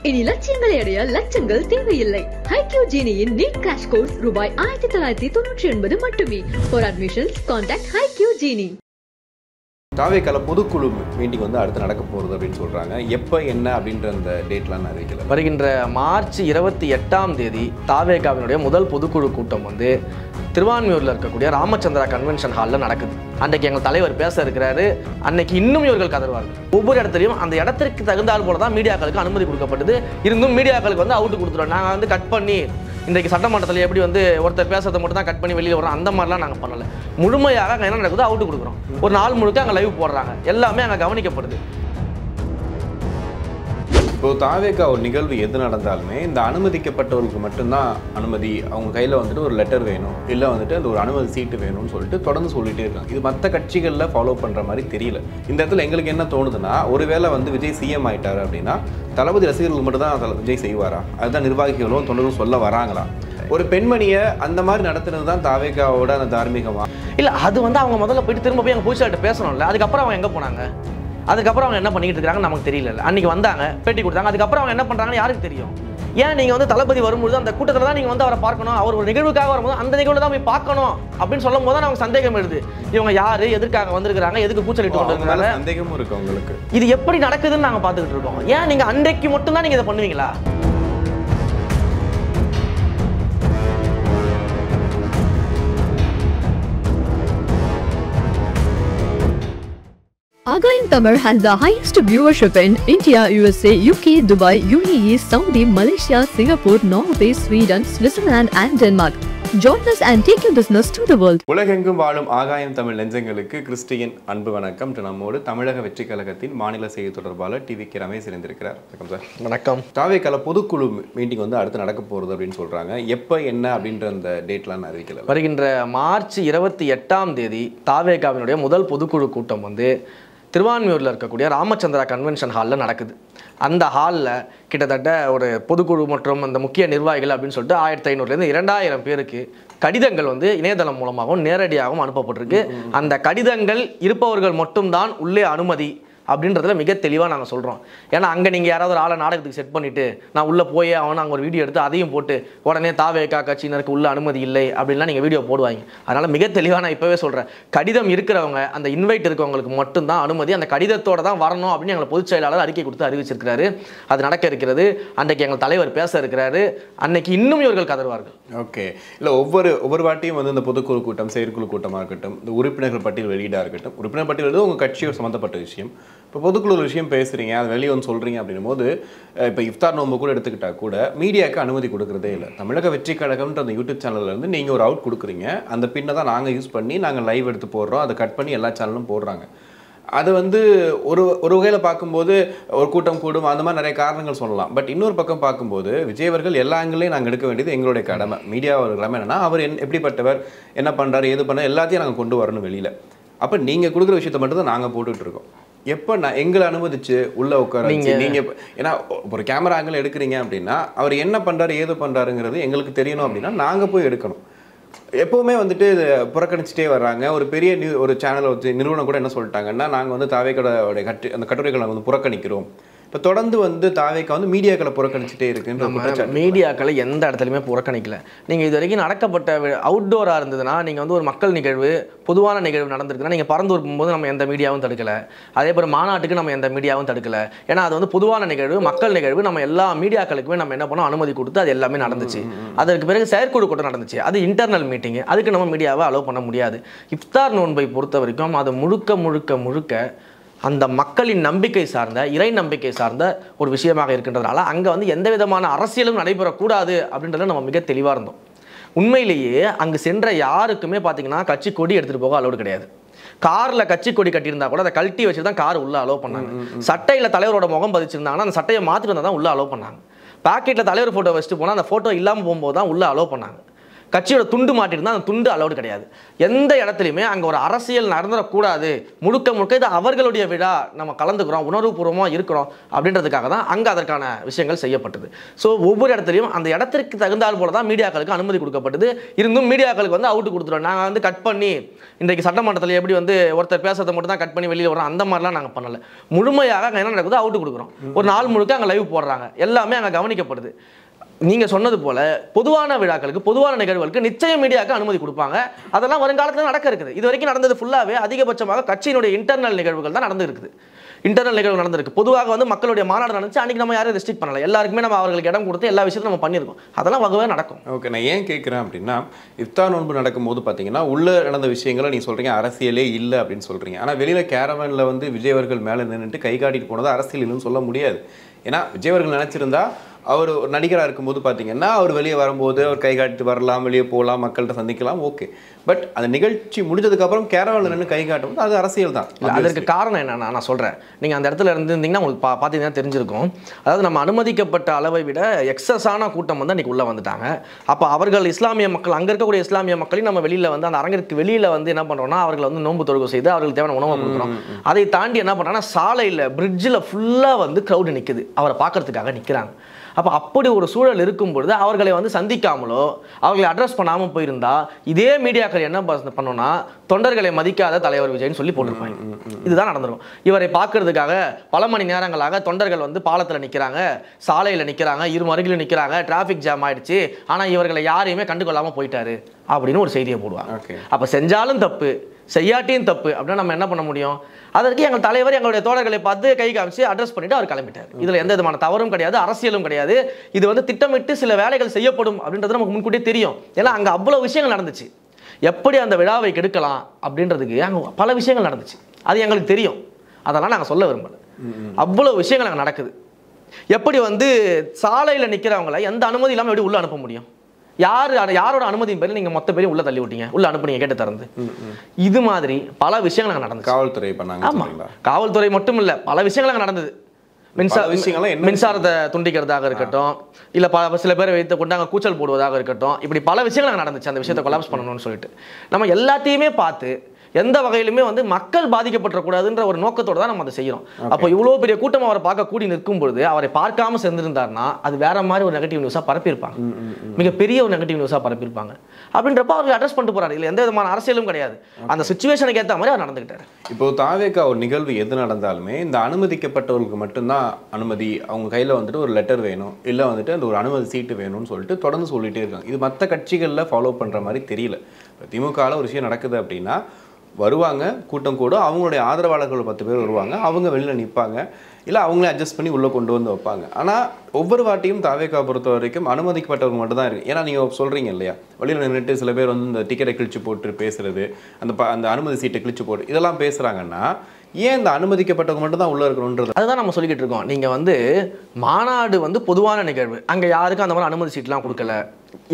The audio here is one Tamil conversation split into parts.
இனி லட்சியங்களை அடைய லட்சங்கள் தேவையில்லை. HiQ Genie-யின் நீட் கிராஷ் கோர்ஸ் ரூபாய் 1999 மட்டுமே. For admissions, contact HiQ Genie. தாவேக்கால பொதுக்குழு மீட்டிங் வந்து அடுத்து நடக்க போகிறது அப்படின்னு சொல்கிறாங்க. எப்போ என்ன அப்படின்ற அந்த டேட்லாம் அறிவிக்கல. வருகின்ற மார்ச் 28ஆம் தேதி தாவேக்காவினுடைய முதல் பொதுக்குழு கூட்டம் வந்து திருவான்மியூரில் இருக்கக்கூடிய ராமச்சந்திரா கன்வென்ஷன் ஹாலில் நடக்குது. அன்றைக்கு எங்கள் தலைவர் பேச இருக்கிறாரு. அன்னைக்கு இன்னும் இவர்கள் கதறுவார்கள். ஒவ்வொரு இடத்துலையும் அந்த இடத்திற்கு தகுந்தால் போல தான் மீடியாக்களுக்கு அனுமதி கொடுக்கப்பட்டது. இருந்தும் மீடியாக்களுக்கு வந்து அவுட்டு கொடுத்துருவோம். நாங்கள் வந்து கட் பண்ணி இன்றைக்கு சட்டமன்றத்தில் எப்படி வந்து ஒருத்தர் பேசுறதை மட்டும் தான் கட் பண்ணி வெளியில் வரோம், அந்த மாதிரிலாம் நாங்கள் பண்ணலை. முழுமையாக அங்கே என்ன நடக்குதோ அவுட்டு கொடுக்குறோம். ஒரு நாள் முழுக்க அங்கே லைவ் போடுறாங்க. எல்லாமே அங்கே கவனிக்கப்படுது. இப்போ தாவேக்கா ஒரு நிகழ்வு எது நடந்தாலுமே இந்த அனுமதிக்கப்பட்டவர்களுக்கு மட்டும்தான் அனுமதி, அவங்க கையில் வந்துட்டு ஒரு லெட்டர் வேணும், இல்லை வந்துட்டு அந்த ஒரு அனுமதி சீட்டு வேணும்னு சொல்லிட்டு தொடர்ந்து சொல்லிகிட்டே இருக்காங்க. இது மற்ற கட்சிகளில் ஃபாலோ பண்ணுற மாதிரி தெரியல. இந்த இடத்துல எங்களுக்கு என்ன தோணுதுன்னா, ஒருவேளை வந்து விஜய் சிஎம் ஆகிட்டார் அப்படின்னா தளபதி ரசிகர்களுக்கு மட்டும் தான் விஜய் செய்வாரா, அதுதான் நிர்வாகிகளும் தொண்டர்களும் சொல்ல வராங்களா? ஒரு பெண்மணியை அந்த மாதிரி நடத்துனது தான் தாவேக்காவோட அந்த தார்மீகமா? இல்லை, அது வந்து அவங்க முதல்ல போயிட்டு திரும்ப போய் எங்கள் பூச்சாட்ட பேசணும்ல. அதுக்கப்புறம் அவங்க எங்கே போனாங்க? அதுக்கப்புறம் அவங்க என்ன பண்ணிட்டு இருக்காங்க நமக்கு தெரியல. அன்னைக்கு வந்தாங்க, பேட்டி கொடுத்தாங்க. அதுக்கப்புறம் அவங்க என்ன பண்ணுறாங்கன்னு யாருக்கு தெரியும்? ஏன் நீங்கள் வந்து தளபதி வரும்போது அந்த கூட்டத்தில் தான் நீங்கள் வந்து அவரை பார்க்கணும், அவர் ஒரு நிகழ்வுக்காக வரும்போது அந்த நிகழ்வு தான் போய் பார்க்கணும் அப்படின்னு சொல்லும் போது தான் நமக்கு சந்தேகம் எழுது. இவங்க யார், எதுக்காக வந்திருக்கிறாங்க, எதுக்கு கூச்சலிட்டு கொண்டு இருக்கிறாங்க, சந்தேகமும் இருக்கு உங்களுக்கு. இது எப்படி நடக்குதுன்னு நாங்கள் பார்த்துக்கிட்டு இருக்கோம். ஏன் நீங்கள் அன்றைக்கு மட்டும்தான் நீங்கள் இதை பண்ணுவீங்களா? Agayam Tamil has the highest viewership in India, USA, UK, Dubai, UAE, Saudi, Malaysia, Singapore, Norway, Sweden, Switzerland and Denmark. Join us and take your business to the world. உலகெங்கும் வாழும் ஆகாயம் தமிழ் நெஞ்சங்களுக்கு கிறிஸ்டியன் அன்பு வணக்கம். நம்மோடு தமிழக வெற்றி கழகத்தின் மாநில செய்தி தொடர்பாளர் டிவி.கே. ரமேஷ் இருந்திருக்கிறார். வணக்கம் சார். வணக்கம். தாவேக்கால பொதுக்குழு மீட்டிங் வந்து அடுத்து நடக்க போகிறது அப்படின்னு சொல்கிறாங்க. எப்போ என்ன அப்படின்ற அந்த டேட்லாம் அறிவிக்கல. வருகின்ற மார்ச் 28ஆம் தேதி தாவேக்காவினுடைய முதல் பொதுக்குழு கூட்டம் வந்து திருவான்மியூரில் இருக்கக்கூடிய ராமச்சந்திரா கன்வென்ஷன் ஹாலில் நடக்குது. அந்த ஹாலில் கிட்டத்தட்ட ஒரு பொதுக்குழு மற்றும் அந்த முக்கிய நிர்வாகிகள் அப்படின்னு சொல்லிட்டு 1500லேருந்து 2000 பேருக்கு கடிதங்கள் வந்து இணையதளம் மூலமாகவும் நேரடியாகவும் அனுப்பப்பட்டிருக்கு. அந்த கடிதங்கள் இருப்பவர்கள் மட்டும்தான் உள்ளே அனுமதி அப்படின்றதுல மிக தெளிவாக நாங்கள் சொல்கிறோம். ஏன்னா அங்கே நீங்கள் யாராவது ஒரு ஆளை நாடகத்துக்கு செட் பண்ணிவிட்டு நான் உள்ளே போய் அவனை அங்கே ஒரு வீடியோ எடுத்து அதையும் போட்டு உடனே தாவேக்கா கட்சியினருக்கு உள்ள அனுமதி இல்லை அப்படின்லாம் நீங்கள் வீடியோ போடுவாங்க. அதனால் மிக தெளிவாக நான் இப்போவே சொல்கிறேன், கடிதம் இருக்கிறவங்க அந்த இன்வைட் இருக்கவங்களுக்கு மட்டும்தான் அனுமதி. அந்த கடிதத்தோடு தான் வரணும் அப்படின்னு எங்களை பொதுச் செயலாளர் அறிக்கை கொடுத்து அறிவிச்சிருக்கிறாரு. அது நடக்க இருக்கிறது. அன்றைக்கு எங்கள் தலைவர் பேச இருக்கிறாரு. அன்னைக்கு இன்னும் இவர்கள் கதறுவார்கள். ஓகே. இல்லை, ஒவ்வொரு வாட்டியும் வந்து இந்த பொதுக்குழு கூட்டம், செயற்குழு கூட்டமாக இருக்கட்டும், இந்த உறுப்பினர்கள் பட்டியல் வெளியீடாக இருக்கட்டும், உறுப்பினர் பட்டியல் வந்து உங்கள் கட்சியோட சம்மந்தப்பட்ட விஷயம். இப்போ பொதுக்குழு ஒரு விஷயம் பேசுகிறீங்க, அது வெளியே வந்து சொல்கிறீங்க அப்படின்னும் போது, இப்போ இஃப்தார் நோன்பு கூட எடுத்துக்கிட்டால் கூட மீடியாவுக்கு அனுமதி கொடுக்குறதே இல்லை. தமிழக வெற்றி கழகம்ன்ற அந்த யூடியூப் சேனல்லேருந்து நீங்கள் ஒரு அவுட் கொடுக்குறீங்க, அந்த பின்னை தான் நாங்கள் யூஸ் பண்ணி நாங்கள் லைவ் எடுத்து போடுறோம், அதை கட் பண்ணி எல்லா சேனலும் போடுறாங்க. அது வந்து ஒரு வகையில் பார்க்கும்போது ஒரு கூட்டம் கூடும், அந்த மாதிரி நிறைய காரணங்கள் சொல்லலாம். பட் இன்னொரு பக்கம் பார்க்கும்போது விஜய் அவர்கள் எல்லா ஆங்கிலையும் நாங்கள் எடுக்க வேண்டியது எங்களுடைய கடமை. மீடியாவோட கடமை என்னன்னா, அவர் எப்படிப்பட்டவர், என்ன பண்ணுறாரு, எது பண்ணார், எல்லாத்தையும் நாங்கள் கொண்டு வரணும் வெளியில். அப்போ நீங்கள் கொடுக்குற விஷயத்த மட்டும் தான் நாங்கள் போட்டுட்டு இருக்கோம். எப்போ நான் எங்களை அனுமதிச்சு உள்ளே உட்கார நீங்கள், ஏன்னா ஒரு கேமரா ஆங்கிள் எடுக்கிறீங்க அப்படின்னா அவர் என்ன பண்ணுறாரு, ஏது பண்ணுறாருங்கிறது எங்களுக்கு தெரியணும். அப்படின்னா நாங்கள் போய் எடுக்கணும். எப்போவுமே வந்துட்டு இதை புறக்கணிச்சிட்டே வர்றாங்க. ஒரு பெரிய ஒரு சேனலை வச்சு நிறுவனம் கூட என்ன சொல்லிட்டாங்கன்னா, நாங்கள் வந்து தாவேக்காவோட அந்த கட்டுரைகளை வந்து புறக்கணிக்கிறோம். இப்போ தொடர்ந்து வந்து தாவேக்கா வந்து மீடியாக்களை புறக்கணிச்சிட்டே இருக்குன்ற மீடியாக்களை எந்த இடத்துலையுமே புறக்கணிக்கல. நீங்கள் இது வரைக்கும் நடக்கப்பட்ட அவுட்டோராக இருந்ததுன்னா, நீங்கள் வந்து ஒரு மக்கள் நிகழ்வு, பொதுவான நிகழ்வு நடந்திருக்குன்னா, நீங்கள் பறந்து போகும்போது நம்ம எந்த மீடியாவும் தடுக்கலை. அதே போல் மாநாட்டுக்கு நம்ம எந்த மீடியாவும் தடுக்கலை. ஏன்னா அது வந்து பொதுவான நிகழ்வு, மக்கள் நிகழ்வு. நம்ம எல்லா மீடியாக்களுக்குமே நம்ம என்ன பண்ணோம், அனுமதி கொடுத்து அது எல்லாமே நடந்துச்சு. அதற்கு பிறகு செயற்குழு கூட்டம் நடந்துச்சு, அது இன்டர்னல் மீட்டிங். அதுக்கு நம்ம மீடியாவை அலோவ் பண்ண முடியாது. இஃப்தார் நோன்பை பொறுத்த வரைக்கும் அது முழுக்க அந்த மக்களின் நம்பிக்கை சார்ந்த, இறை நம்பிக்கை சார்ந்த ஒரு விஷயமாக இருக்கின்றதுனால அங்கே வந்து எந்த விதமான அரசியலும் நடைபெறக்கூடாது அப்படின்றத நம்ம மிக தெளிவாக இருந்தோம். உண்மையிலேயே அங்கு சென்ற யாருக்குமே பார்த்தீங்கன்னா கட்சி கொடி எடுத்துகிட்டு போக அலோடு கிடையாது. காரில் கட்சி கொடி கட்டியிருந்தா கூட அதை கழட்டி வச்சு தான் கார் உள்ளே அலோவ் பண்ணாங்க. சட்டையில் தலைவரோட முகம் பதிச்சிருந்தாங்கன்னா அந்த சட்டையை மாற்றிட்டு வந்தால் தான் உள்ளே அலோவ் பண்ணாங்க. பாக்கெட்டில் தலைவர் ஃபோட்டோ வச்சுட்டு போனால் அந்த ஃபோட்டோ இல்லாமல் போகும்போது தான் உள்ளே அலோவ் பண்ணாங்க. கட்சியோட துண்டு மாட்டிருந்தா அந்த துண்டு அலௌடு கிடையாது. எந்த இடத்துலையுமே அங்கே ஒரு அரசியல் நடந்துடக்கூடாது, முழுக்க முழுக்க இது அவர்களுடைய விழா, நம்ம கலந்துக்கிறோம், உணர்வுபூர்வமாக இருக்கிறோம் அப்படின்றதுக்காக தான் அங்கே அதற்கான விஷயங்கள் செய்யப்பட்டது. ஸோ ஒவ்வொரு இடத்துலையும் அந்த இடத்திற்கு தகுந்தால் போல தான் மீடியாக்களுக்கு அனுமதி கொடுக்கப்பட்டது. இருந்தும் மீடியாக்களுக்கு வந்து அவுட்டு கொடுத்துருவோம். நாங்கள் வந்து கட் பண்ணி இன்றைக்கு சட்டமன்றத்தில் எப்படி வந்து ஒருத்தர் பேசுறதை மட்டும் தான் கட் பண்ணி வெளியில் வரோம், அந்த மாதிரிலாம் நாங்கள் பண்ணலை. முழுமையாக அங்கே என்ன நடக்குதோ அவுட்டு கொடுக்குறோம். ஒரு நாள் முழுக்க அங்கே லைவ் போடுறாங்க, எல்லாமே அங்கே கவனிக்கப்படுது. நீங்க சொன்னது போல பொதுவான விழாக்களுக்கு, பொதுவான நிகழ்வுகளுக்கு நிச்சயம் மீடியாவுக்கு அனுமதி கொடுப்பாங்க. அதெல்லாம் வருங்காலத்தில் நடக்க இருக்குது. இது வரைக்கும் நடந்தது ஃபுல்லாவே அதிகபட்சமாக கட்சியினுடைய இன்டர்னல் நிகழ்வுகள் தான் நடந்து இருக்குது. இன்டர்னல் நிகழ்வு நடந்திருக்கு. பொதுவாக வந்து மக்களுடைய மாநாடு நடந்துச்சு, அன்றைக்கி நம்ம யாரும் ரெஸ்ட்ரிக்ட் பண்ணல, எல்லாருக்குமே நம்ம அவர்களுக்கு இடம் கொடுத்து எல்லா விஷயத்தையும் நம்ம பண்ணியிருக்கோம். அதெல்லாம் வகுவே நடக்கும். ஓகே, நான் ஏன் கேட்குறேன் அப்படின்னா, இஃப்தார் நோன்பு நடக்கும்போது பார்த்தீங்கன்னா உள்ளே நடந்த விஷயங்களை நீங்கள் சொல்கிறீங்க அரசியலே இல்லை அப்படின்னு சொல்கிறீங்க. ஆனால் வெளியில் கேரவனில் வந்து விஜய் அவர்கள் மேலே நின்றுட்டு கை காட்டிட்டு போனது அரசியல் இல்லைன்னு சொல்ல முடியாது. ஏன்னா விஜய் அவர்கள் நினச்சிருந்தா அவர் ஒரு நடிகராக இருக்கும்போது பார்த்தீங்கன்னா அவர் வெளியே வரும்போது அவர் கை காட்டிட்டு வரலாம், வெளியே போகலாம், மக்கள்கிட்ட சந்திக்கலாம், ஓகே. பட் அந்த நிகழ்ச்சி முடிஞ்சதுக்கப்புறம் கேரவனில் நின்று கை காட்டும் போது அது அரசியல் தான். இல்லை, அதற்கு காரணம் என்னன்னா நான் சொல்கிறேன். நீங்கள் அந்த இடத்துல இருந்திருந்தீங்கன்னா உங்களுக்கு பார்த்தீங்கன்னா தெரிஞ்சிருக்கும். அதாவது நம்ம அனுமதிக்கப்பட்ட அளவை விட எக்ஸஸான கூட்டம் வந்து அன்றைக்கி உள்ளே வந்துட்டாங்க. அப்போ அவர்கள் இஸ்லாமிய மக்கள், அங்கே இருக்கக்கூடிய இஸ்லாமிய மக்களையும் நம்ம வெளியில் வந்து அந்த அரங்கிற்கு வெளியில் வந்து என்ன பண்ணுறோம்னா அவர்களை வந்து நோன்பு தொழுகை செய்து அவர்களுக்கு தேவையான உணவை கொடுக்குறோம். அதை தாண்டி என்ன பண்ணுறாங்கன்னா சாலையில் பிரிட்ஜில் ஃபுல்லாக வந்து க்ரௌடு நிற்குது, அவரை பார்க்கறதுக்காக நிற்கிறாங்க. அப்போ அப்படி ஒரு சூழல் இருக்கும் பொழுது அவர்களை வந்து சந்திக்காமலோ அவர்களை அட்ரஸ் பண்ணாமல் போயிருந்தா இதே மீடியாக்கள் என்ன பண்ணோம்னா தொண்டர்களை மதிக்காத தலைவர் விஜய்னு சொல்லி போட்டிருப்பாங்க. இதுதான் நடந்துடும். இவரை பார்க்கறதுக்காக பல மணி நேரங்களாக தொண்டர்கள் வந்து பாலத்தில் நிற்கிறாங்க, சாலையில் நிற்கிறாங்க, இரு அருகிலும் நிற்கிறாங்க, டிராஃபிக் ஜாம் ஆயிடுச்சு, ஆனால் இவர்களை யாரையுமே கண்டுகொள்ளாமல் போயிட்டாரு அப்படின்னு ஒரு செய்தியை போடுவாங்க. அப்போ செஞ்சாலும் தப்பு, செய்யாட்டியும் தப்பு அப்படின்னா நம்ம என்ன பண்ண முடியும்? அதற்கு எங்கள் தலைவர் எங்களுடைய தோழர்களை பார்த்து கை காமிச்சு அட்ரஸ் பண்ணிட்டு அவர் கிளம்பிட்டார். இதில் எந்த விதமான தவறும் கிடையாது, அரசியலும் கிடையாது. இது வந்து திட்டமிட்டு சில வேலைகள் செய்யப்படும் அப்படின்றது நமக்கு முன்கூட்டியே தெரியும். ஏன்னா அங்கே அவ்வளோ விஷயங்கள் நடந்துச்சு. எப்படி அந்த விழாவை கெடுக்கலாம் அப்படின்றதுக்கு அங்கே பல விஷயங்கள் நடந்துச்சு, அது எங்களுக்கு தெரியும். அதெல்லாம் நாங்கள் சொல்ல விரும்பல. அவ்வளோ விஷயங்கள் அங்கே நடக்குது. எப்படி வந்து சாலையில் நிற்கிறவங்களை எந்த அனுமதி இல்லாமல் எப்படி உள்ள அனுப்ப முடியும்? யாரோட அனுமதியின் பேரில் நீங்க மொத்த பேரையும் உள்ள தள்ளி விட்டீங்க, உள்ள அனுப்புனீங்க கேட்டு திறந்து. இது மாதிரி பல விஷயங்கள் நடந்தது. காவல்துறை பண்ணாங்க. ஆமா, காவல்துறை மட்டும் இல்ல, பல விஷயங்கள் நடந்தது. மின்சாரத்தை துண்டிக்கிறதாக இருக்கட்டும், இல்ல சில பேரை வைத்து கொண்டு அங்கே கூச்சல் போடுவதாக இருக்கட்டும், இப்படி பல விஷயங்கள் நடந்துச்சு. அந்த விஷயத்தை கொலாப்ஸ் பண்ணணும்னு சொல்லிட்டு நம்ம எல்லாத்தையுமே பார்த்து எந்த வகையிலுமே வந்து மக்கள் பாதிக்கப்படக்கூடாதுன்ற ஒரு நோக்கத்தோடு தான் நம்ம அதை செய்யறோம். அப்போ இவ்வளோ பெரிய கூட்டம் அவரை பார்க்க கூடி நிற்கும் பொழுது அவரை பார்க்காம சேர்ந்திருந்தாருன்னா அது வேற மாதிரி ஒரு நெகட்டிவ் நியூஸாக பரப்பியிருப்பாங்க, மிகப்பெரிய ஒரு நெகட்டிவ் நியூஸாக பரப்பியிருப்பாங்க. அப்படின்றப்ப அவர்கள் அட்ரஸ் பண்ணிட்டு போறாரு. இல்லை எந்த விதமான அரசியலும் கிடையாது, அந்த சிச்சுவேஷனுக்கு ஏற்ற மாதிரி அவர் நடந்துக்கிட்டாரு. இப்போ தாவேகா ஒரு நிகழ்வு எது நடந்தாலுமே இந்த அனுமதிக்கப்பட்டவர்களுக்கு மட்டும்தான் அனுமதி, அவங்க கையில் வந்துட்டு ஒரு லெட்டர் வேணும், இல்லை வந்துட்டு அந்த ஒரு அனுமதி சீட்டு வேணும்னு சொல்லிட்டு தொடர்ந்து சொல்லிட்டே இருக்காங்க. இது மற்ற கட்சிகளில் ஃபாலோ பண்ணுற மாதிரி தெரியல. இப்போ திமுகவில் ஒரு விஷயம் நடக்குது அப்படின்னா வருவாங்க, கூட்டம் கூட அவங்களுடைய ஆதரவாளர்கள் 10 பேர் வருவாங்க, அவங்க வெளியில் நிற்பாங்க, இல்லை அவங்களே அட்ஜஸ்ட் பண்ணி உள்ளே கொண்டு வந்து வைப்பாங்க. ஆனால் ஒவ்வொரு வாட்டியும் தாவேகா பொறுத்த வரைக்கும் அனுமதிக்கப்பட்டவங்க மட்டும் தான் இருக்குது. ஏன்னா நீங்கள் சொல்கிறீங்க இல்லையா, வெளியில் நின்றுட்டு சில பேர் வந்து இந்த டிக்கெட்டை கிழிச்சு போட்டு பேசுறது, அந்த அனுமதி சீட்டை கிழிச்சு போட்டு இதெல்லாம் பேசுகிறாங்கன்னா ஏன் இந்த அனுமதிக்கப்பட்டவங்க மட்டும் தான் உள்ளே இருக்கணுன்றது அதுதான் நம்ம சொல்லிக்கிட்டு இருக்கோம். நீங்கள் வந்து மாநாடு வந்து பொதுவான நிகழ்வு, அங்கே யாருக்கும் அந்த மாதிரி அனுமதி சீட்லாம் கொடுக்கல,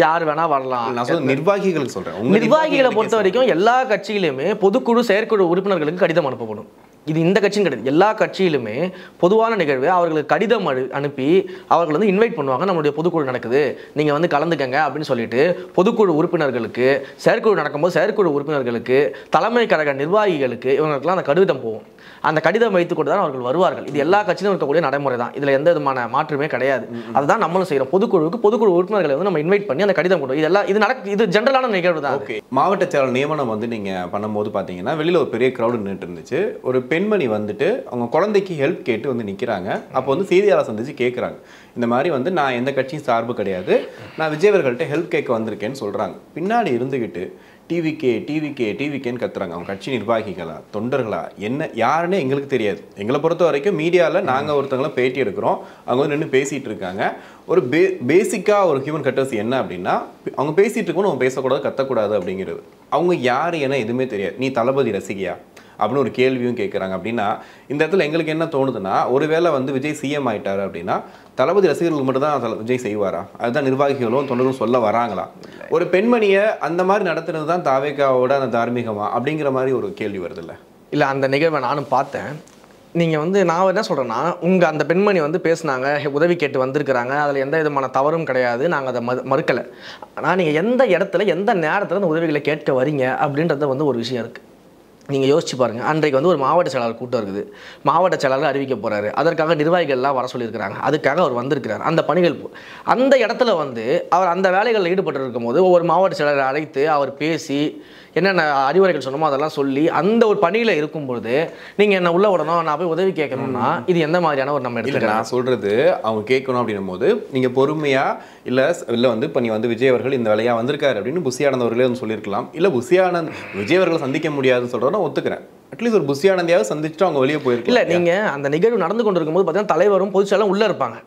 யார் வேணா வரலாம். நான் சொல்ல நிர்வாகிகளுக்கு சொல்கிறேன். நிர்வாகிகளை பொறுத்த வரைக்கும் எல்லா கட்சியிலுமே பொதுக்குழு செயற்குழு உறுப்பினர்களுக்கு கடிதம் அனுப்பப்படும். இது இந்த கட்சின்னு கிடையாது, எல்லா கட்சியிலுமே பொதுவான நிகழ்வு அவர்களுக்கு கடிதம் அனுப்பி அவர்கள் வந்து இன்வைட் பண்ணுவாங்க. நம்மளுடைய பொதுக்குழு நடக்குது, நீங்கள் வந்து கலந்துக்கங்க அப்படின்னு சொல்லிட்டு பொதுக்குழு உறுப்பினர்களுக்கு, செயற்குழு நடக்கும்போது செயற்குழு உறுப்பினர்களுக்கு, தலைமை கழக நிர்வாகிகளுக்கு, இவங்களுக்கெல்லாம் அந்த கடிதம் போகும். அந்த கடிதம் வைத்துக்கொண்டு தான் அவர்கள் வருவார்கள். இது எல்லா கட்சியிலும் இருக்கக்கூடிய நடைமுறை தான், இதில் எந்த விதமான மாற்றமே கிடையாது. அதுதான் நம்மளும் செய்கிறோம். பொதுக்குழு உறுப்பினர்களை வந்து நம்ம இன்வைட் பண்ணி அந்த கடிதம் கொண்டு இதெல்லாம் இது ஜென்ரலான நிகழ்வு தான். ஓகே, மாவட்ட செயலர் நியமனம் வந்து நீங்கள் பண்ணும்போது பார்த்தீங்கன்னா வெளியில் ஒரு பெரிய க்ரௌடு நின்றுட்டு இருந்துச்சு. ஒரு பெண்மணி வந்துட்டு அவங்க குழந்தைக்கு ஹெல்ப் கேட்டு வந்து நிற்கிறாங்க. அப்போ வந்து செய்தியாளர் சந்திச்சு கேட்குறாங்க, இந்த மாதிரி வந்து நான் எந்த கட்சியும் சார்பு கிடையாது, நான் விஜயவர்கள்ட்ட ஹெல்ப் கேட்க வந்திருக்கேன்னு சொல்கிறாங்க. பின்னாடி இருந்துக்கிட்டு டிவிக்கேன்னு கத்துறாங்க. அவங்க கட்சி நிர்வாகிகளா, தொண்டர்களா, என்ன யாருன்னு எங்களுக்கு தெரியாது. எங்களை பொறுத்த வரைக்கும் மீடியாவில் நாங்கள் ஒருத்தவங்களை பேட்டி எடுக்கிறோம், அவங்க வந்து நின்று பேசிகிட்டு இருக்காங்க. ஒரு பேசிக்காக ஒரு ஹியூமன் கட்டர்ஸ் என்ன அப்படின்னா, அவங்க பேசிகிட்டு இருக்கணும், அவங்க பேசக்கூடாது, கத்தக்கூடாது அப்படிங்கிறது. அவங்க யார் என்ன எதுவுமே தெரியாது. நீ தளபதி ரசிகையா அப்படின்னு ஒரு கேள்வியும் கேட்குறாங்க. அப்படின்னா இந்த இடத்துல எங்களுக்கு என்ன தோணுதுன்னா, ஒருவேளை வந்து விஜய் சிஎம் ஆயிட்டாரு அப்படின்னா தளபதி ரசிகர்களுக்கு மட்டும் தான் விஜய் செய்வாரா? அதுதான் நிர்வாகிகளும் தொண்டர்களும் சொல்ல வராங்களா? ஒரு பெண்மணியை அந்த மாதிரி நடத்துனது தான் தாவேகாவோட அந்த தார்மீகமா அப்படிங்கிற மாதிரி ஒரு கேள்வி வருது இல்லை? இல்லை, அந்த நிகழ்வை நானும் பார்த்தேன். நீங்கள் வந்து நான் என்ன சொல்கிறேன்னா, உங்கள் அந்த பெண்மணி வந்து பேசுனாங்க, உதவி கேட்டு வந்திருக்கிறாங்க, அதில் எந்த விதமான தவறும் கிடையாது, நாங்கள் அதை மறுக்கலை. ஆனால் நீங்கள் எந்த இடத்துல எந்த நேரத்தில் அந்த உதவிகளை கேட்க வரீங்க அப்படின்றது வந்து ஒரு விஷயம் இருக்குது. நீங்கள் யோசிச்சு பாருங்கள். அன்றைக்கு வந்து ஒரு மாவட்ட செயலாளர் கூட்டம் இருக்குது, மாவட்ட செயலாளர் அறிவிக்க போகிறாரு, அதற்காக நிர்வாகிகள்லாம் வர சொல்லியிருக்கிறாங்க, அதுக்காக அவர் வந்திருக்கிறார். அந்த பணிகள் அந்த இடத்துல வந்து அவர் அந்த வேலைகளில் ஈடுபட்டு இருக்கும் போது ஒவ்வொரு மாவட்ட செயலரை அழைத்து அவர் பேசி என்னென்ன அறிவுரைகள் சொன்னமோ அதெல்லாம் சொல்லி அந்த ஒரு பணியில் இருக்கும்பொழுது நீங்கள் என்ன உள்ள விடணும், நான் போய் உதவி கேட்கணும்னா இது எந்த மாதிரியான ஒரு நம்ம எடுத்துக்கலாம்? நான் சொல்கிறது அவங்க கேட்கணும் அப்படின்னும் போது நீங்கள் பொறுமையாக இல்லை வந்து இப்போ நீ வந்து விஜய் அவர்கள் இந்த வேலையாக வந்திருக்காரு அப்படின்னு புஷியானந்த் அவர்களே வந்து சொல்லியிருக்கலாம். இல்லை புஷியானந்த் விஜய் அவர்களை சந்திக்க முடியாதுன்னு சொல்கிறத நான் ஒத்துக்கிறேன். அட்லீஸ்ட் ஒரு புஷியானந்தையாவது சந்திச்சுட்டு அவங்க வெளியே போயிருக்கலாம். இல்லை, நீங்கள் அந்த நிகழ்வு நடந்து கொண்டு இருக்கும்போது பார்த்தீங்கன்னா தலைவரும் பொதுச்செயலாளரும் உள்ளே இருப்பாங்க,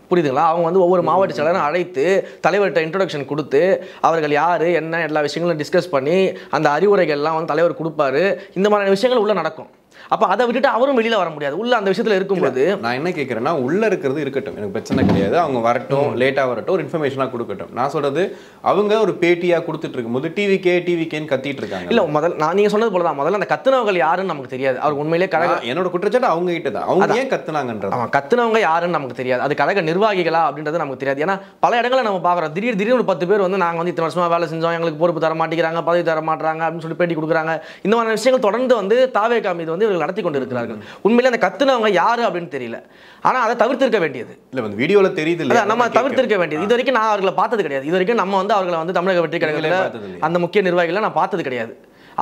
புரியுதுங்களா? அவங்க வந்து ஒவ்வொரு மாவட்ட செயலரும் அழைத்து தலைவர்கிட்ட இன்ட்ரோடக்ஷன் கொடுத்து அவர்கள் யார் என்ன எல்லா விஷயங்களும் டிஸ்கஸ் பண்ணி அந்த அறிவுரைகள்லாம் வந்து தலைவர் கொடுப்பாரு. இந்த மாதிரியான விஷயங்கள் உள்ளே நடக்கும். அப்போ அதை விட்டுட்டு அவரும் வெளியில் வர முடியாது. உள்ள அந்த விஷயத்தில் இருக்கும்போது நான் என்ன கேட்குறேன்னா, உள்ளே இருக்கிறது இருக்கட்டும், எனக்கு பிரச்சனை கிடையாது. அவங்க வரட்டும், லேட்டாக வரட்டும், ஒரு இன்ஃபர்மேஷனாக கொடுக்கட்டும். நான் சொல்கிறது அவங்க ஒரு பேட்டியாக கொடுத்துட்டு இருக்கும்போது டிவிகேன்னு கத்திட்டு இருக்காங்க. இல்லை, நான் நீங்கள் சொன்னது போல தான், முதல்ல அந்த கத்துனவங்க யாருன்னு நமக்கு தெரியாது. அவர் உண்மையிலே கழக என்னோட குற்றச்சாட்டு அவங்க கிட்ட தான். அவங்க ஏன் கத்துனாங்கன்றது, அவன் கத்துனவங்க யாருன்னு நமக்கு தெரியாது. அது கழக நிர்வாகிகளா அப்படின்றது நமக்கு தெரியாது. ஏன்னா பல இடங்களில் நம்ம பார்க்குறோம், திடீர்னு ஒரு 10 பேர் வந்து நாங்கள் வந்து இத்தனை வருஷமாக வேலை செஞ்சோம், எங்களுக்கு பொறுப்பு தர மாட்டேங்கிறாங்க, பதவி தர மாட்டாங்க அப்படின்னு சொல்லி பேட்டி கொடுக்குறாங்க. இந்த மாதிரி விஷயங்கள் தொடர்ந்து வந்து தாவேகா மீது வந்து இவர்கள் நடத்தி கொண்டு இருக்கிறார்கள். உண்மையிலே அந்த கத்துனவங்க யாரு அப்படின்னு தெரியல. ஆனா அதை தவிர்த்திருக்க வேண்டியது. இல்ல வந்து வீடியோல தெரியுது இல்ல, நம்ம தவிர்த்திருக்க வேண்டியது. இது வரைக்கும் நான் அவர்களை பார்த்தது கிடையாது. இது வரைக்கும் நம்ம வந்து அவர்களை வந்து தமிழக வெற்றி கழகத்தில் அந்த முக்கிய நிர்வாகிகளை நான் பார்த்தது கிடையாது.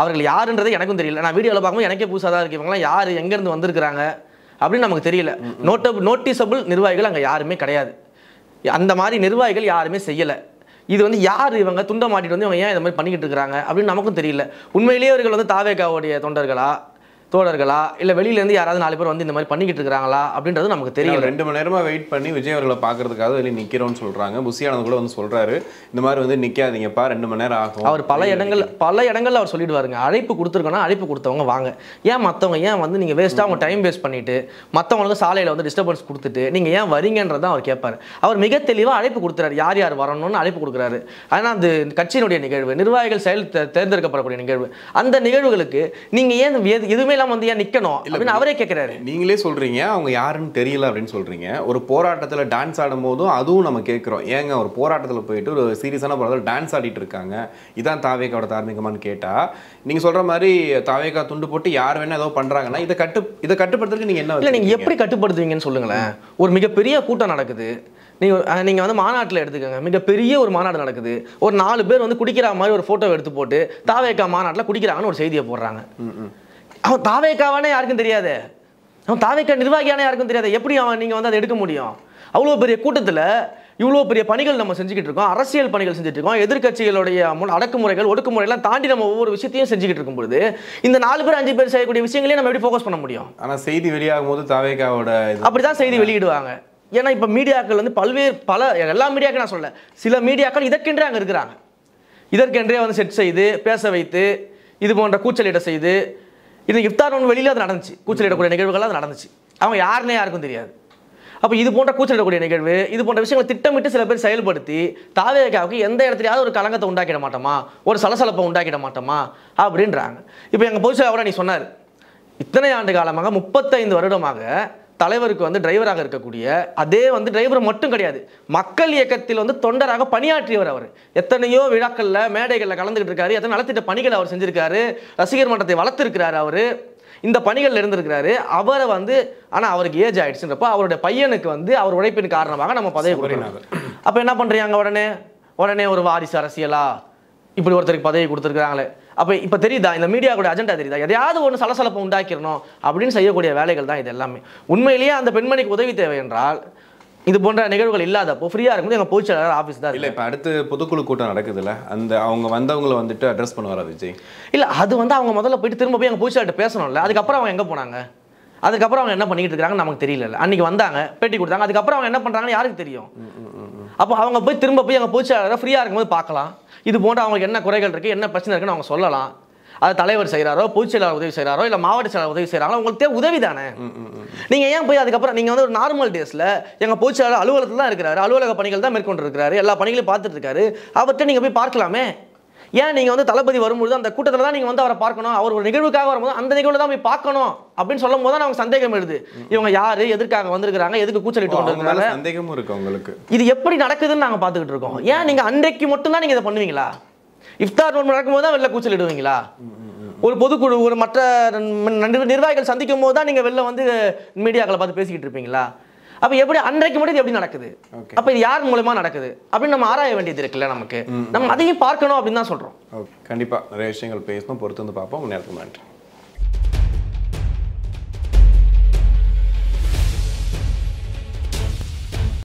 அவர்கள் யாருன்றது எனக்கும் தெரியல. நான் வீடியோவில் பார்க்கும்போது எனக்கே புதுசாக தான் இருக்கு, இவங்களாம் யார், எங்கேருந்து வந்திருக்கிறாங்க அப்படின்னு நமக்கு தெரியல. நோட்டீஸபிள் நிர்வாகிகள் அங்கே யாருமே கிடையாது. அந்த மாதிரி நிர்வாகிகள் யாருமே செய்யலை. இது வந்து யார் இவங்க துண்டை மாட்டிட்டு வந்து இவங்க ஏன் இந்த மாதிரி பண்ணிக்கிட்டு இருக்கிறாங்க அப்படின்னு நமக்கும் தெரியல. உண்மையிலேயே அவர்கள் வந்து தாவேகாவுடைய தொண்டர்களா தோழர்களா இல்லை வெளியிலேருந்து யாராவது 4 பேர் வந்து இந்த மாதிரி பண்ணிக்கிட்டு இருக்கிறாங்களா அப்படின்றது நமக்கு தெரியல. 2 மணி நேரமாக வெயிட் பண்ணி விஜய் அவர்களை பார்க்கறதுக்காக வெளியே நிற்கிறோம்னு சொல்கிறாங்க. புஷியானந்த் கூட வந்து சொல்கிறாரு, இந்த மாதிரி வந்து நிற்காதீங்கப்பா, 2 மணி நேரம் ஆகும். அவர் பல இடங்கள்ல அவர் சொல்லிடுவாருங்க. அழைப்பு கொடுத்துருக்கோன்னா அழைப்பு கொடுத்தவங்க வாங்க, ஏன் மற்றவங்க ஏன் வந்து நீங்கள் வேஸ்ட்டாக அவங்க டைம் வேஸ்ட் பண்ணிட்டு மற்றவங்களுக்கு சாலையில் வந்து டிஸ்டர்பன்ஸ் கொடுத்துட்டு நீங்கள் ஏன் வரீங்கன்றதை அவர் கேட்பார். அவர் மிக தெளிவாக அழைப்பு கொடுத்துறாரு, யார் யார் வரணும்னு அழைப்பு கொடுக்குறாரு. ஆனால் அந்த கட்சியினுடைய நிகழ்வு, நிர்வாகிகள் தேர்ந்தெடுக்கப்படக்கூடிய நிகழ்வு, அந்த நிகழ்வுகளுக்கு நீங்கள் ஏன் எதுவுமே வந்து ஏன் நிக்கணும் அப்படின்னு அவரே கேட்கிறாரு. நீங்களே சொல்றீங்க அவங்க யாருன்னு தெரியல அப்படின்னு சொல்றீங்க. ஒரு போராட்டத்தில் டான்ஸ் ஆடும் போதும் அதுவும் நம்ம கேட்கிறோம், ஏங்க ஒரு போராட்டத்தில் போயிட்டு ஒரு சீரியஸான போராட்டத்தில் டான்ஸ் ஆடிட்டு இருக்காங்க, இதான் தாவேகாவோட தார்மீகமானு கேட்டா நீங்க சொல்ற மாதிரி தாவேகா துண்டு போட்டு யார் வேணா ஏதோ பண்றாங்கன்னா இதை கட்டுப்படுத்துறதுக்கு நீங்க என்ன இல்லை, நீங்க எப்படி கட்டுப்படுத்துவீங்கன்னு சொல்லுங்களேன். ஒரு மிகப்பெரிய கூட்டம் நடக்குது, நீங்கள் வந்து மாநாட்டில் எடுத்துக்கோங்க, மிகப்பெரிய ஒரு மாநாடு நடக்குது, ஒரு 4 பேர் வந்து குடிக்கிற மாதிரி ஒரு ஃபோட்டோ எடுத்து போட்டு தாவேகா மாநாட்டில் குடிக்கிறாங்கன்னு ஒரு செய்தியை போடுறாங்க. அவன் தாவேகாவானே யாருக்கும் தெரியாது, அவன் தாவேகா நிர்வாகியான யாருக்கும் தெரியாது. எப்படி நீங்கள் வந்து அதை எடுக்க முடியும்? அவ்வளோ பெரிய கூட்டத்தில் இவ்வளோ பெரிய பணிகள் நம்ம செஞ்சுக்கிட்டு இருக்கோம், அரசியல் பணிகள் செஞ்சுட்டு இருக்கோம், எதிர்கட்சிகளுடைய அடக்குமுறைகள் ஒடுக்குமுறைலாம் தாண்டி நம்ம ஒவ்வொரு விஷயத்தையும் செஞ்சுக்கிட்டு இருக்கும் பொழுது இந்த 4 பேர் 5 பேர் செய்யக்கூடிய விஷயங்களே நம்ம எப்படி ஃபோக்கஸ் பண்ண முடியும்? ஆனால் செய்தி வெளியாகும் போது தாவேகாவோட அப்படிதான் செய்தி வெளியிடுவாங்க. ஏன்னா இப்போ மீடியாக்கள் வந்து எல்லா மீடியாக்கள் நான் சொல்ல, சில மீடியாக்கள் இதற்கென்றே அங்கே இருக்கிறாங்க. இதற்கென்றே வந்து செட் செய்து பேச வைத்து இது போன்ற கூச்சலிட செய்து, இது இஃப்தார் ஒன்று வெளியில் அது நடந்துச்சு, கூச்சலிடக்கூடிய நிகழ்வுகள் அது நடந்துச்சு. அவங்க யாருன்னே யாருக்கும் தெரியாது. அப்போ இது போன்ற கூச்சலிடக்கூடிய நிகழ்வு, இது போன்ற விஷயங்களை திட்டமிட்டு சில பேர் செயல்படுத்தி தாவேகாவுக்கு எந்த இடத்துலையாவது ஒரு கலங்கத்தை உண்டாக்கிட மாட்டோமா, ஒரு சலசலப்பை உண்டாக்கிட மாட்டோமா அப்படின்றாங்க. இப்போ எங்கள் பொதுச்செயலாளர் நீ சொன்னார், இத்தனை ஆண்டு காலமாக 35 வருடமாக தலைவருக்கு வந்து டிரைவராக இருக்கக்கூடிய அதே வந்து டிரைவர் மட்டும் கிடையாது, மக்கள் இயக்கத்தில் வந்து தொண்டராக பணியாற்றியவர். அவர் எத்தனையோ விழாக்களில் மேடைகளில் கலந்துக்கிட்டு இருக்காரு, எத்தனை நலத்திட்ட பணிகளை அவர் செஞ்சிருக்காரு, ரசிகர் மன்றத்தை வளர்த்திருக்கிறாரு, அவர் இந்த பணிகள் இருந்திருக்கிறாரு. அவரை வந்து ஆனால் அவருக்கு ஏஜ் ஆயிடுச்சுன்றப்போ அவருடைய பையனுக்கு வந்து அவர் உழைப்பின் காரணமாக நம்ம பதவி கொடுக்குறாங்க. அப்போ என்ன பண்ணுறாங்க, உடனே ஒரு வாரிசு அரசியலா இப்படி ஒருத்தருக்கு பதவி கொடுத்துருக்காங்களே. அப்போ இப்போ தெரியுதா இந்த மீடியாவோட அஜெண்டா தெரியுதா? எதையாவது ஒன்று சலசலப்பை உண்டாக்கிடணும் அப்படின்னு செய்யக்கூடிய வேலைகள் தான் இது எல்லாமே. உண்மையிலேயே அந்த பெண்மணிக்கு உதவி தேவை என்றால் இது போன்ற நிகழ்வுகள் இல்லாதப்போ ஃப்ரீயாக இருக்கும்போது எங்கள் பொதுச்செயலாளர் ஆஃபீஸ் தான் இல்லை. இப்போ அடுத்து பொதுக்குழு கூட்டம் நடக்குதுல்ல, அந்த அவங்க வந்தவங்களை வந்துட்டு அட்ரஸ் பண்ணுவாரா விஜய்? இல்லை, அது வந்து அவங்க முதல்ல போயிட்டு திரும்ப போய் எங்கள் பொதுச்செயலாளர்கிட்ட பேசணும்ல. அதுக்கப்புறம் அவங்க எங்கே போனாங்க, அதுக்கப்புறம் அவங்க என்ன பண்ணிட்டு இருக்காங்கன்னு நமக்கு தெரியல. அன்னைக்கு வந்தாங்க, பேட்டி கொடுத்தாங்க, அதுக்கப்புறம் அவங்க என்ன பண்ணுறாங்கன்னு யாருக்கு தெரியும்? அப்போ அவங்க போய் திரும்ப போய் எங்கள் பொதுச்செயலாளரை ஃப்ரீயாக இருக்கும்போது பார்க்கலாம், இது போன்ற அவங்களுக்கு என்ன குறைகள் இருக்குது, என்ன பிரச்சனை இருக்குன்னு அவங்க சொல்லலாம். அது தலைவர் செய்கிறாரோ, பொதுச்செயலாளர் உதவி செய்கிறாரோ, இல்லை மாவட்ட செயலாளர் உதவி செய்கிறாங்களோ, உங்களுக்கு தேவை உதவி தானே. நீங்கள் ஏன் போய் அதுக்கப்புறம் நீங்கள் வந்து ஒரு நார்மல் டேஸில் எங்கள் பொதுச்செயலாளர் அலுவலகத்தில் தான் இருக்கிறாரு, அலுவலக பணிகள் தான் மேற்கொண்டு இருக்கிறாரு, எல்லா பணிகளையும் பார்த்துட்டு இருக்காரு, அவர்கிட்ட நீங்கள் போய் பார்க்கலாமே. ஏன் நீங்கள் வந்து தளபதி வரும்பொழுது அந்த கூட்டத்தில் தான் நீங்கள் வந்து அவரை பார்க்கணும், அவர் ஒரு நிகழ்வுக்காக வரும்போது அந்த நிகழ்வில் தான் போய் பார்க்கணும் அப்படின்னு சொல்லும் போது தான் நமக்கு சந்தேகம் எழுது. இவங்க யாரு, எதற்காக வந்திருக்கிறாங்க, எதுக்கு கூச்சலிட்டு கொண்டிருக்கிறாங்க, சந்தேகமும் இருக்கு உங்களுக்கு. இது எப்படி நடக்குதுன்னு நாங்கள் பார்த்துக்கிட்டு இருக்கோம். ஏன் நீங்கள் அன்றைக்கு மட்டும் தான் நீங்கள் இதை பண்ணுவீங்களா? இஃப்தார் நோன்பு நடக்கும்போது தான் வெளில கூச்சலிடுவீங்களா? ஒரு பொதுக்குழு ஒரு மற்ற நிர்வாகிகள் சந்திக்கும் போது தான் நீங்கள் வெளில வந்து மீடியாக்களை பார்த்து பேசிக்கிட்டு இருப்பீங்களா? அப்போ எப்படி அன்றைக்கு மட்டும் இது எப்படி நடக்குது? அப்போ இது யார் மூலமா நடக்குது அப்படின்னு நம்ம ஆராய வேண்டியது இருக்குல்ல. நமக்கு நம்ம அதையும் பார்க்கணும் அப்படின்னு தான் சொல்கிறோம். ஓகே, கண்டிப்பாக நிறைய விஷயங்கள் பேசணும், பொறுத்து வந்து பார்ப்போம். நேரத்துக்கு நன்றி.